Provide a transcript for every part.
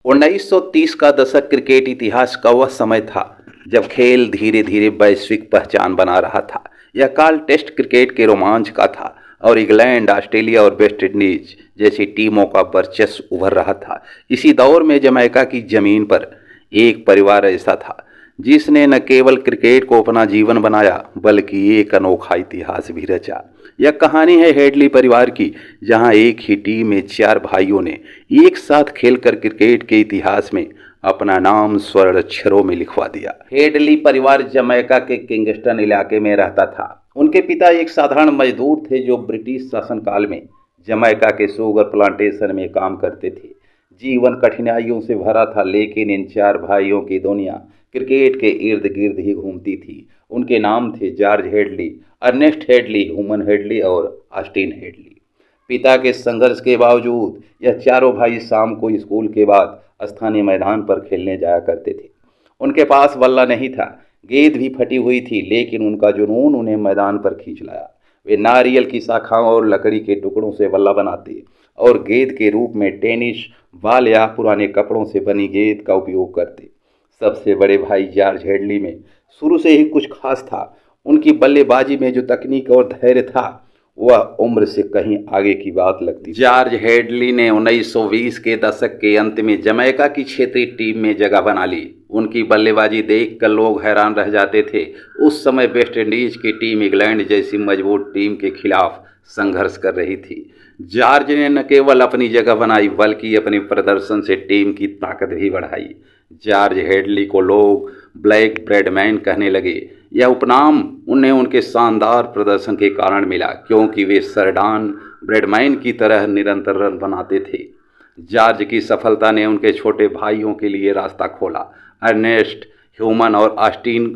1930 का दशक क्रिकेट इतिहास का वह समय था जब खेल धीरे धीरे वैश्विक पहचान बना रहा था। यह काल टेस्ट क्रिकेट के रोमांच का था और इंग्लैंड, ऑस्ट्रेलिया और वेस्ट इंडीज जैसी टीमों का वर्चस्व उभर रहा था। इसी दौर में जमैका की जमीन पर एक परिवार ऐसा था जिसने न केवल क्रिकेट को अपना जीवन बनाया बल्कि एक अनोखा इतिहास भी रचा। यह कहानी है हेडली परिवार की, जहां एक ही टीम में चार भाइयों ने एक साथ खेलकर क्रिकेट के इतिहास में अपना नाम स्वर्ण अक्षरों में लिखवा दिया। हेडली परिवार जमैका के किंगस्टन इलाके में रहता था। उनके पिता एक साधारण मजदूर थे जो ब्रिटिश शासनकाल में जमैका के शुगर प्लांटेशन में काम करते थे। जीवन कठिनाइयों से भरा था, लेकिन इन चार भाइयों की दुनिया क्रिकेट के इर्द गिर्द ही घूमती थी। उनके नाम थे George Hadley, Ernest Hadley, Human Hadley और ऑस्टिन हेडली। पिता के संघर्ष के बावजूद यह चारों भाई शाम को स्कूल के बाद स्थानीय मैदान पर खेलने जाया करते थे। उनके पास बल्ला नहीं था, गेंद भी फटी हुई थी, लेकिन उनका जुनून उन्हें मैदान पर खींच लाया। वे नारियल की शाखाओं और लकड़ी के टुकड़ों से बल्ला बनाते और गेंद के रूप में टेनिस बॉल या पुराने कपड़ों से बनी गेंद का उपयोग करते। सबसे बड़े भाई जॉर्ज हेडली में शुरू से ही कुछ खास था। उनकी बल्लेबाजी में जो तकनीक और धैर्य था वह उम्र से कहीं आगे की बात लगती। जॉर्ज हेडली ने 1920 के दशक के अंत में जमैका की क्षेत्रीय टीम में जगह बना ली। उनकी बल्लेबाजी देखकर लोग हैरान रह जाते थे। उस समय वेस्ट इंडीज की टीम इंग्लैंड जैसी मजबूत टीम के खिलाफ संघर्ष कर रही थी। जॉर्ज ने न केवल अपनी जगह बनाई बल्कि अपने प्रदर्शन से टीम की ताकत भी बढ़ाई। जॉर्ज हेडली को लोग ब्लैक ब्रेडमैन कहने लगे। यह उपनाम उन्हें उनके शानदार प्रदर्शन के कारण मिला, क्योंकि वे सरडान ब्रेडमैन की तरह निरंतर रन बनाते थे। जॉर्ज की सफलता ने उनके छोटे भाइयों के लिए रास्ता खोला। अर्नेस्ट, ह्यूमन और ऑस्टिन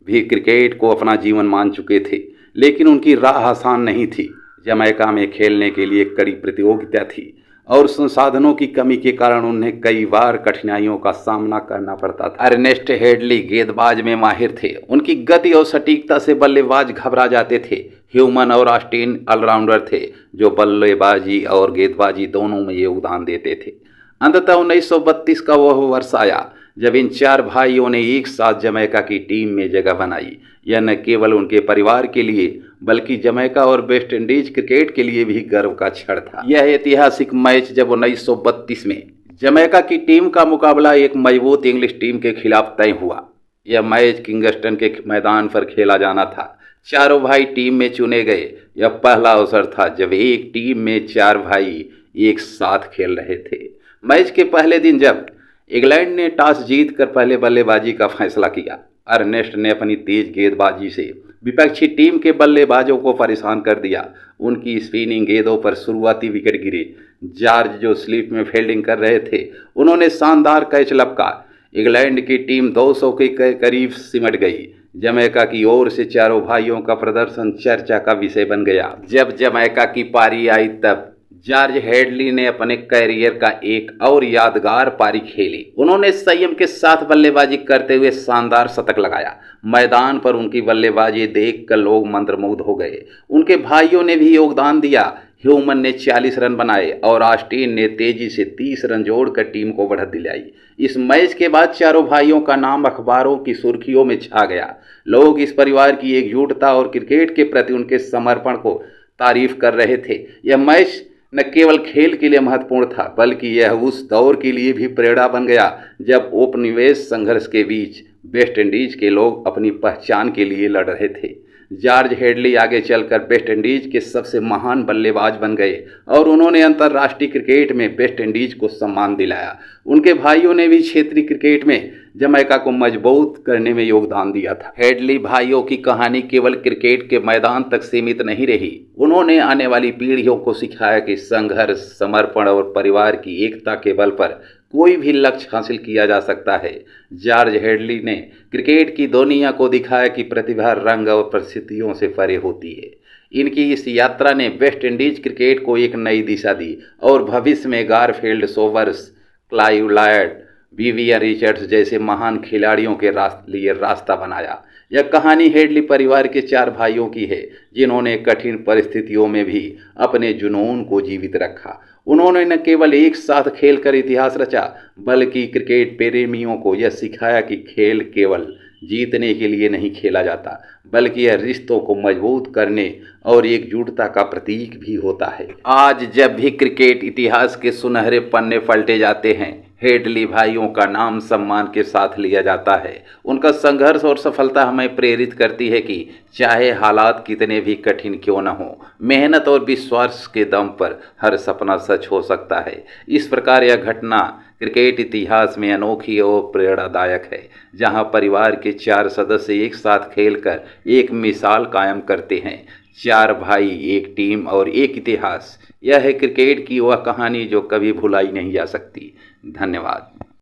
भी क्रिकेट को अपना जीवन मान चुके थे, लेकिन उनकी राह आसान नहीं थी। जमैका में खेलने के लिए कड़ी प्रतियोगिता थी और संसाधनों की कमी के कारण उन्हें कई बार कठिनाइयों का सामना करना पड़ता था। अर्नेस्ट हेडली गेंदबाज में माहिर थे। उनकी गति और सटीकता से बल्लेबाज घबरा जाते थे। ह्यूमन और ऑस्टिन ऑलराउंडर थे जो बल्लेबाजी और गेंदबाजी दोनों में योगदान देते थे। अंततः 1932 का वह वर्ष आया जब इन चार भाइयों ने एक साथ जमैका की टीम में जगह बनाई। यह न केवल उनके परिवार के लिए बल्कि जमैका और वेस्ट इंडीज क्रिकेट के लिए भी गर्व का क्षण था। यह ऐतिहासिक मैच जब 1932 में जमैका की टीम का मुकाबला एक मजबूत इंग्लिश टीम के खिलाफ तय हुआ। यह मैच किंगस्टन के मैदान पर खेला जाना था। चारों भाई टीम में चुने गए। यह पहला अवसर था जब एक टीम में चार भाई एक साथ खेल रहे थे। मैच के पहले दिन जब इंग्लैंड ने टॉस जीतकर पहले बल्लेबाजी का फैसला किया, अर्नेस्ट ने अपनी तेज गेंदबाजी से विपक्षी टीम के बल्लेबाजों को परेशान कर दिया। उनकी स्पिनिंग गेंदों पर शुरुआती विकेट गिरे। जॉर्ज जो स्लिप में फील्डिंग कर रहे थे, उन्होंने शानदार कैच लपका। इंग्लैंड की टीम 200 के करीब सिमट गई। जमैका की ओर से चारों भाइयों का प्रदर्शन चर्चा का विषय बन गया। जब जमैका की पारी आई तब जॉर्ज हेडली ने अपने कैरियर का एक और यादगार पारी खेली। उन्होंने संयम के साथ बल्लेबाजी करते हुए शानदार शतक लगाया। मैदान पर उनकी बल्लेबाजी देखकर लोग मंत्रमुग्ध हो गए। उनके भाइयों ने भी योगदान दिया। ह्यूमन ने 40 रन बनाए और ऑस्टिन ने तेजी से 30 रन जोड़कर टीम को बढ़त दिलाई। इस मैच के बाद चारों भाइयों का नाम अखबारों की सुर्खियों में छा गया। लोग इस परिवार की एकजुटता और क्रिकेट के प्रति उनके समर्पण को तारीफ कर रहे थे। यह मैच न केवल खेल के लिए महत्वपूर्ण था बल्कि यह उस दौर के लिए भी प्रेरणा बन गया जब उपनिवेश संघर्ष के बीच वेस्ट इंडीज के लोग अपनी पहचान के लिए लड़ रहे थे। जॉर्ज हेडली आगे चलकर वेस्ट इंडीज के सबसे महान बल्लेबाज बन गए और उन्होंने अंतर्राष्ट्रीय क्रिकेट में वेस्ट इंडीज को सम्मान दिलाया। उनके भाइयों ने भी क्षेत्रीय क्रिकेट में जमैका को मजबूत करने में योगदान दिया था। हेडली भाइयों की कहानी केवल क्रिकेट के मैदान तक सीमित नहीं रही। उन्होंने आने वाली पीढ़ियों को सिखाया कि संघर्ष, समर्पण और परिवार की एकता के बल पर कोई भी लक्ष्य हासिल किया जा सकता है। जॉर्ज हेडली ने क्रिकेट की दुनिया को दिखाया कि प्रतिभा रंग और परिस्थितियों से परे होती है। इनकी इस यात्रा ने वेस्ट इंडीज क्रिकेट को एक नई दिशा दी और भविष्य में Garfield, Sobers, Clive Lloyd, Vivian Richards जैसे महान खिलाड़ियों के लिए रास्ता बनाया। यह कहानी हेडली परिवार के 4 भाइयों की है, जिन्होंने कठिन परिस्थितियों में भी अपने जुनून को जीवित रखा। उन्होंने न केवल एक साथ खेलकर इतिहास रचा, बल्कि क्रिकेट प्रेमियों को यह सिखाया कि खेल केवल जीतने के लिए नहीं खेला जाता, बल्कि यह रिश्तों को मजबूत करने और एकजुटता का प्रतीक भी होता है। आज जब भी क्रिकेट इतिहास के सुनहरे पन्ने पलटे जाते हैं, हेडली भाइयों का नाम सम्मान के साथ लिया जाता है। उनका संघर्ष और सफलता हमें प्रेरित करती है कि चाहे हालात कितने भी कठिन क्यों न हो, मेहनत और विश्वास के दम पर हर सपना सच हो सकता है। इस प्रकार यह घटना क्रिकेट इतिहास में अनोखी और प्रेरणादायक है, जहां परिवार के 4 सदस्य एक साथ खेलकर एक मिसाल कायम करते हैं। 4 भाई, एक टीम और एक इतिहास। यह है क्रिकेट की वह कहानी जो कभी भुलाई नहीं जा सकती। धन्यवाद।